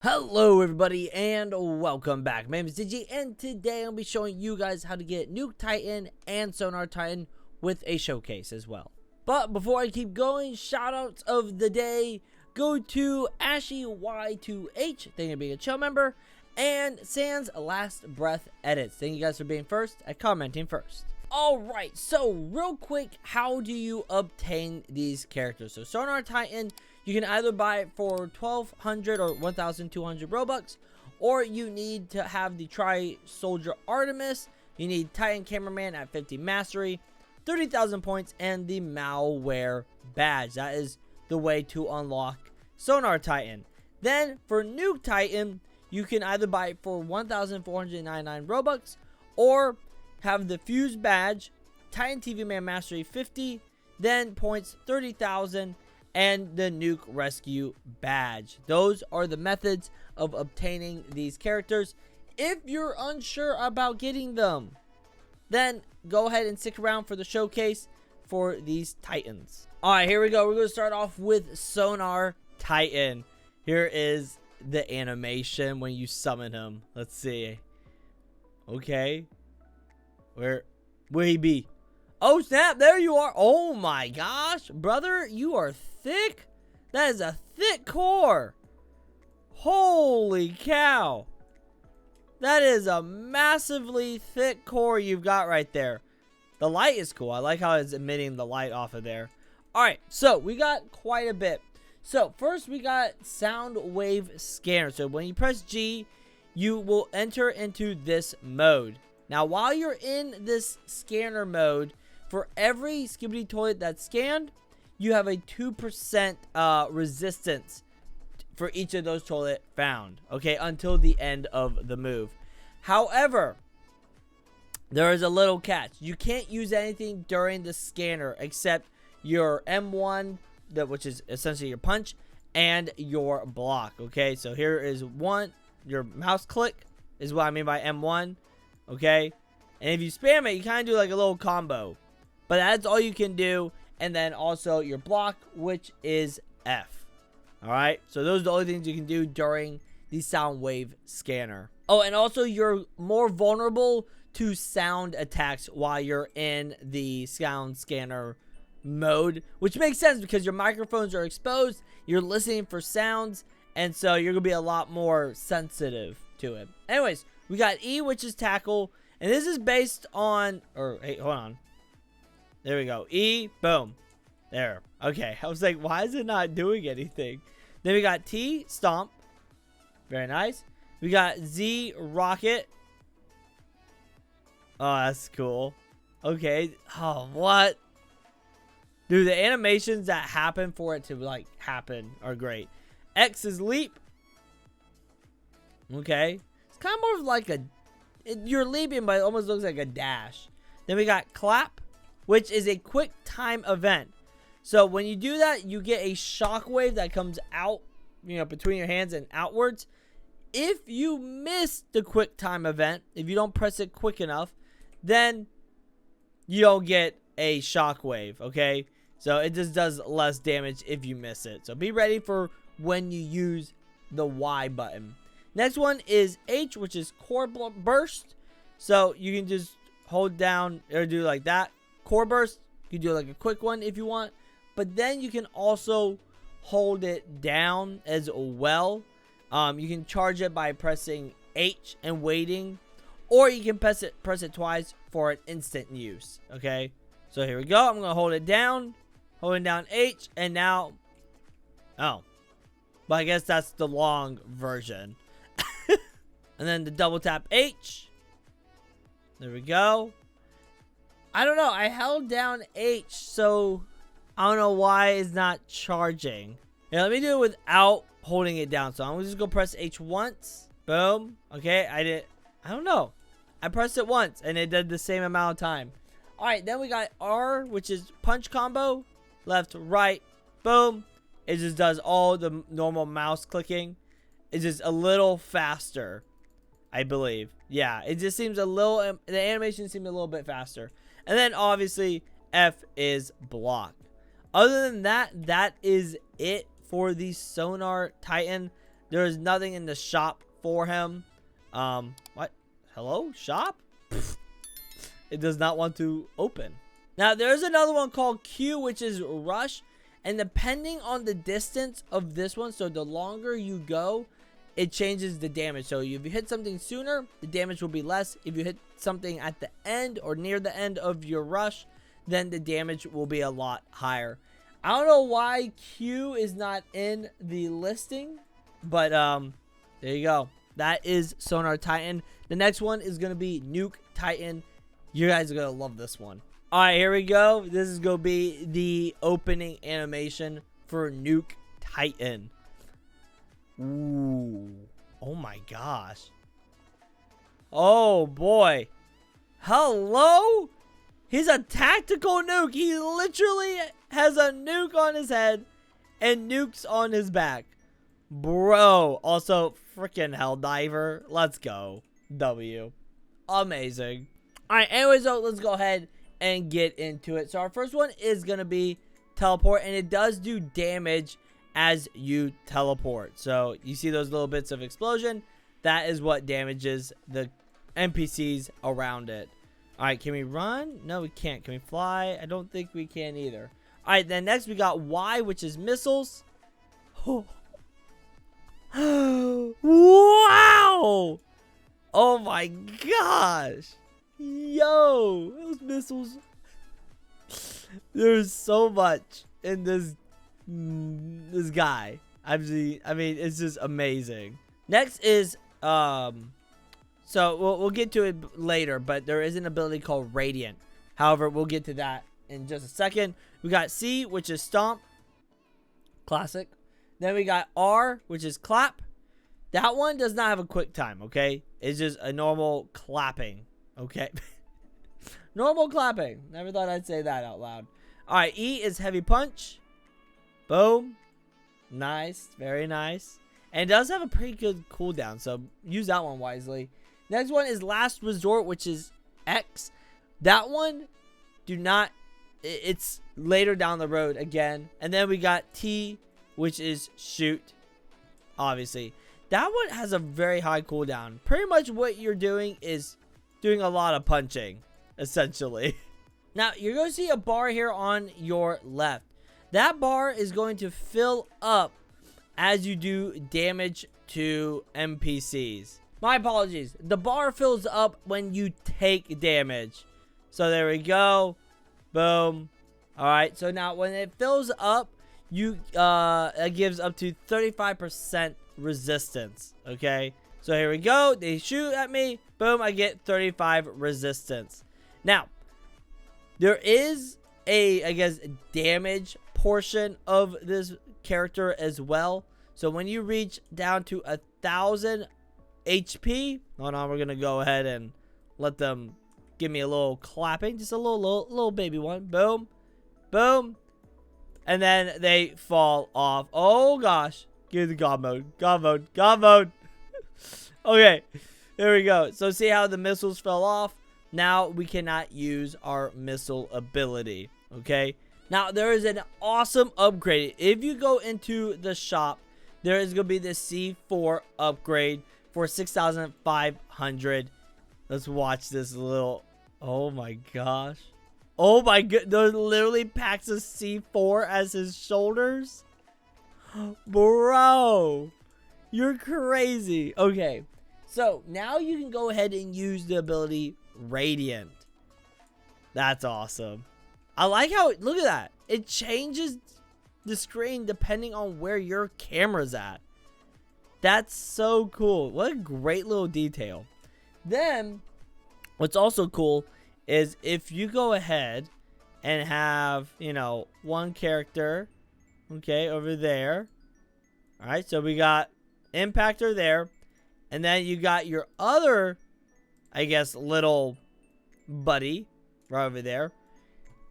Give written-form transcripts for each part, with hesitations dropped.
Hello everybody and welcome back. My name is Digi and today I'll be showing you guys how to get Nuke Titan and Sonar Titan with a showcase as well. But before I keep going, shoutouts of the day go to Ashy Y2H, thank you for being a channel member, and Sans Last Breath Edits. Thank you guys for being first at commenting first. Alright, so real quick, how do you obtain these characters? So Sonar Titan, you can either buy it for 1,200 or 1,200 Robux, or you need to have the Tri-Soldier Artemis, you need Titan Cameraman at 50 Mastery, 30,000 points, and the Malware Badge. That is the way to unlock Sonar Titan. Then, for Nuke Titan, you can either buy it for 1,499 Robux, or have the Fuse Badge, Titan TV Man Mastery 50, then points 30,000, and the Nuke Rescue Badge. Those are the methods of obtaining these characters. If you're unsure about getting them, then go ahead and stick around for the showcase for these Titans. Alright, here we go. We're going to start off with Sonar Titan. Here is the animation when you summon him. Let's see. Okay. Where will he be? Oh snap, there you are. Oh my gosh, brother, you are thick. That is a thick core. Holy cow. That is a massively thick core you've got right there. The light is cool. I like how it's emitting the light off of there. Alright, so we got quite a bit. So first we got sound wave scanner. So when you press G, you will enter into this mode. Now while you're in this scanner mode, for every Skibidi toilet that's scanned, you have a 2% resistance for each of those toilet found, okay, until the end of the move. However, there is a little catch. You can't use anything during the scanner except your M1, which is essentially your punch, and your block, okay? So here is one, your mouse click is what I mean by M1, okay? And if you spam it, you kind of do like a little combo. But that's all you can do. And then also your block, which is F. Alright, so those are the only things you can do during the sound wave scanner. Oh, and also you're more vulnerable to sound attacks while you're in the sound scanner mode. Which makes sense because your microphones are exposed. You're listening for sounds. And so you're going to be a lot more sensitive to it. Anyways, we got E, which is tackle. And this is based on... hey, hold on. There we go. E, boom. There. Okay. I was like, why is it not doing anything? Then we got T, stomp. Very nice. We got Z, rocket. Oh, that's cool. Okay. Oh, what? Dude, the animations that happen for it to, like, happen are great. X is leap. Okay. It's kind of more of like a... you're leaping, but it almost looks like a dash. Then we got clap, which is a quick time event. So when you do that, you get a shockwave that comes out, you know, between your hands and outwards. If you miss the quick time event, if you don't press it quick enough, then you don't get a shockwave, okay? So it just does less damage if you miss it. So be ready for when you use the Y button. Next one is H, which is core burst. So you can just hold down or do like that. Core burst, you can do like a quick one if you want, but then you can also hold it down as well. You can charge it by pressing H and waiting, or you can press it twice for an instant use. Okay, so here we go. I'm gonna hold it down, holding down H, and now, oh, but I guess that's the long version. And then the double tap H. There we go. I don't know. I held down H, so I don't know why it's not charging. Yeah, let me do it without holding it down. So I'm just gonna press H once. Boom. Okay, I don't know. I pressed it once and it did the same amount of time. Alright, then we got R, which is punch combo. Left, right, boom. It just does all the normal mouse clicking. It's just a little faster, I believe. Yeah, it just seems a little, the animation seemed a little bit faster. And then obviously F is block. Other than that, that is it for the Sonar Titan. There is nothing in the shop for him. What? Hello? Shop? It does not want to open. Now, there's another one called Q, which is Rush. And depending on the distance of this one, so the longer you go, it changes the damage. So if you hit something sooner, the damage will be less. If you hit something at the end or near the end of your rush, then the damage will be a lot higher. I don't know why Q is not in the listing, but there you go. That is Sonar Titan. The next one is going to be Nuke Titan. You guys are going to love this one. All right, here we go. This is going to be the opening animation for Nuke Titan. Ooh. Oh my gosh. Oh boy. Hello? He's a tactical nuke. He literally has a nuke on his head and nukes on his back. Bro. Also, freaking Helldiver. Let's go. W. Amazing. All right, anyways, though, let's go ahead and get into it. So our first one is going to be teleport, and it does do damage as you teleport. So you see those little bits of explosion? That is what damages the NPCs around it. All right, can we run? No, we can't. Can we fly? I don't think we can either. All right, then next we got Y, which is missiles. Oh. Wow! Oh my gosh! Yo, those missiles. There's so much in this guy. I mean, it's just amazing. Next is so we'll get to it later, but there is an ability called Radiant. However, we'll get to that in just a second. We got C, which is Stomp. Classic. Then we got R, which is Clap. That one does not have a quick time, okay? It's just a normal clapping, okay? Normal clapping. Never thought I'd say that out loud. All right, E is Heavy Punch. Boom. Nice. Very nice. And it does have a pretty good cooldown, so use that one wisely. Next one is Last Resort, which is X. That one, it's later down the road again. And then we got T, which is Shoot, obviously. That one has a very high cooldown. Pretty much what you're doing is doing a lot of punching, essentially. Now, you're going to see a bar here on your left. That bar is going to fill up as you do damage to NPCs. My apologies. The bar fills up when you take damage. So there we go. Boom. Alright, so now when it fills up, it gives up to 35% resistance. Okay, so here we go. They shoot at me. Boom, I get 35 resistance. Now, there is a, I guess, damage portion of this character as well. So when you reach down to 1,000 HP, hold on, we're gonna go ahead and let them give me a little clapping, just a little baby one. Boom, boom, and then they fall off. Oh gosh, give the God mode, God mode, God mode. Okay, there we go. So see how the missiles fell off? Now we cannot use our missile ability. Okay, now there is an awesome upgrade. If you go into the shop, there is going to be the C4 upgrade for 6,500. Let's watch this little. Oh my gosh. Oh my god. There literally packs a C4 as his shoulders. Bro. You're crazy. Okay. So now you can go ahead and use the ability Radiant. That's awesome. I like how, look at that. It changes the screen depending on where your camera's at. That's so cool. What a great little detail. Then what's also cool is if you go ahead and have, you know, one character, okay, over there. All right, so we got Impactor there, and then you got your other, I guess, little buddy right over there.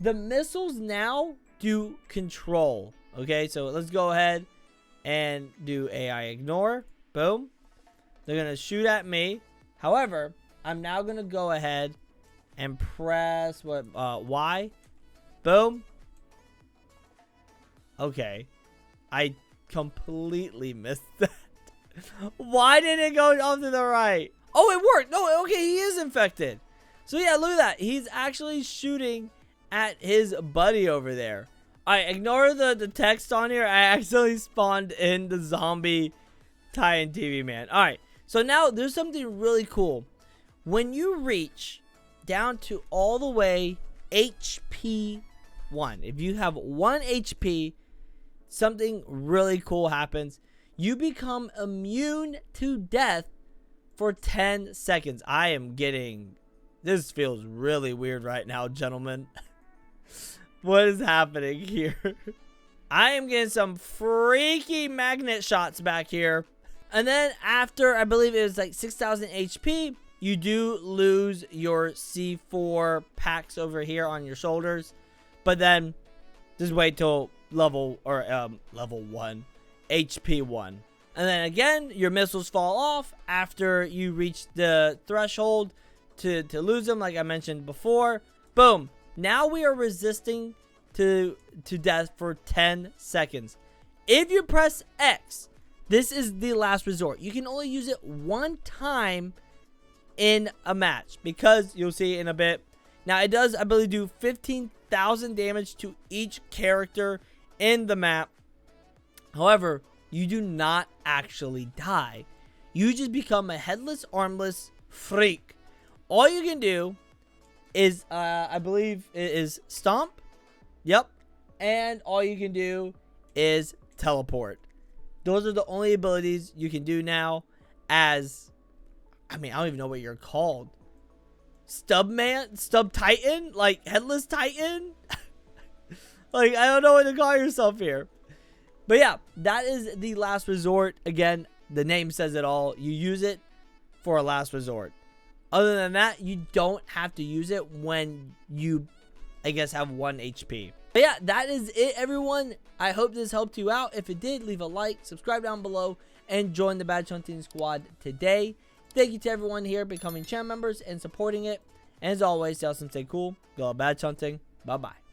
The missiles now do control. Okay, so let's go ahead and do AI ignore. Boom. They're gonna shoot at me. However, I'm now gonna go ahead and press what Y. Boom. Okay, I completely missed that. Why did it go off to the right? Oh, it worked. No, okay, he is infected. So yeah, look at that. He's actually shooting at his buddy over there. Alright, ignore the text on here. I accidentally spawned in the zombie Titan TV man. Alright, so now there's something really cool. When you reach down to all the way HP 1, if you have 1 HP, something really cool happens. You become immune to death for 10 seconds. I am getting... This feels really weird right now, gentlemen. What is happening here? I am getting some freaky magnet shots back here. And then after, I believe it was like 6,000 HP, you do lose your C4 packs over here on your shoulders. But then, just wait till level 1, HP 1. And then again, your missiles fall off after you reach the threshold to lose them, like I mentioned before. Boom. Now we are resisting to death for 10 seconds. If you press X, this is the last resort. You can only use it one time in a match, because you'll see in a bit. Now it does, I believe, do 15,000 damage to each character in the map. However, you do not actually die. You just become a headless, armless freak. All you can do is, I believe it is stomp. Yep. And all you can do is teleport. Those are the only abilities you can do now as, I mean, I don't even know what you're called. Stub Titan? Like Headless Titan? Like, I don't know what to call yourself here. But yeah, that is the last resort. Again, the name says it all. You use it for a last resort. Other than that, you don't have to use it when you, I guess, have 1 HP. But yeah, that is it, everyone. I hope this helped you out. If it did, leave a like, subscribe down below, and join the Badge Hunting Squad today. Thank you to everyone here becoming channel members and supporting it. And as always, stay awesome, stay cool. Go badge hunting. Bye-bye.